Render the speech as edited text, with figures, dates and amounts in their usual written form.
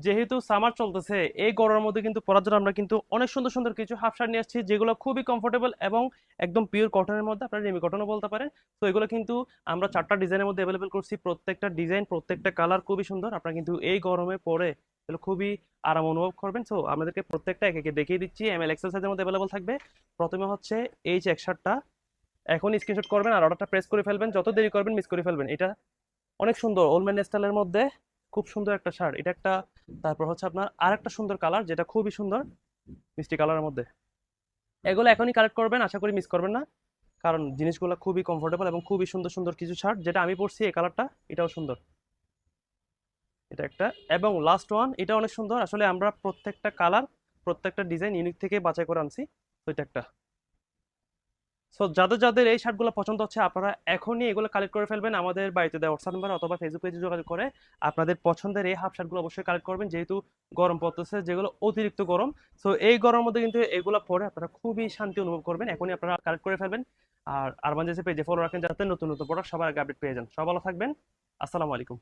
যেহেতু সামার চলতেছে, এই গরমের মধ্যে কিন্তু পরার জন্য আমরা কিন্তু অনেক সুন্দর সুন্দর কিছু হাফ শার্ট নিয়ে আসছি, যেগুলো খুবই কমফোর্টেবল এবং একদম পিওর কটনের মধ্যে, আপনারা রেমি কটনও বলতে পারেন। তো এগুলো কিন্তু আমরা 4টা ডিজাইনের মধ্যে অ্যাভেলেবল করছি। প্রত্যেকটা ডিজাইন, প্রত্যেকটা কালার খুবই সুন্দর। আপনারা কিন্তু এই গরমে পরে এগুলো খুবই আরাম অনুভব করবেন। সো আমাদেরকে প্রত্যেকটা একে একে দেখিয়ে দিচ্ছি। এমএল এক্সেল সাইজের মধ্যে অ্যাভেলেবল থাকবে। প্রথমে হচ্ছে এই চেক শার্টটা, এখন স্ক্রিনশট করবেন আর অর্ডারটা প্রেস করে ফেলবেন, যত দেরি করবেন মিস করে ফেলবেন। এটা অনেক সুন্দর ওল্ড স্টাইলের মধ্যে খুব সুন্দর একটা শার্ট, এটা একটা। তারপর হচ্ছে আপনার আরেকটা সুন্দর কালার, যেটা খুবই সুন্দর মিষ্টি কালারের মধ্যে। এগুলো এখনই কালেক্ট করবেন, আশা করি মিস করবেন না, কারণ জিনিসগুলো খুবই কমফোর্টেবল এবং খুবই সুন্দর সুন্দর কিছু শার্ট। যেটা আমি পরছি এই কালারটা, এটাও সুন্দর, এটা একটা। এবং লাস্ট ওয়ান, এটা অনেক সুন্দর। আসলে আমরা প্রত্যেকটা কালার, প্রত্যেকটা ডিজাইন ইউনিক থেকে বাছাই করে আনছি। তো এটা একটা। সো যাদের যাদের এই শার্টগুলো পছন্দ হচ্ছে, আপনারা এখনই এগুলো কালেক্ট করে ফেলবেন। আমাদের বাড়িতে দেওয়া হোয়াটসঅ্যাপ নাম্বার অথবা ফেসবুক পেজে যোগাযোগ করে আপনাদের পছন্দের এই হাফ শার্টগুলো অবশ্যই কালেক্ট করবেন, যেহেতু গরম পড়তেছে, যেগুলো অতিরিক্ত গরম। সো এই গরমের মধ্যে কিন্তু এগুলো পরে আপনারা খুবই শান্তি অনুভব করবেন। এখনই আপনারা কালেক্ট করে ফেলবেন। আর আরবান পেজে ফলো রাখেন, যাতে নতুন নতুন প্রোডাক্ট সবার আগে আপডেট পেয়ে যান। সব ভালো থাকবেন। আসসালামু আলাইকুম।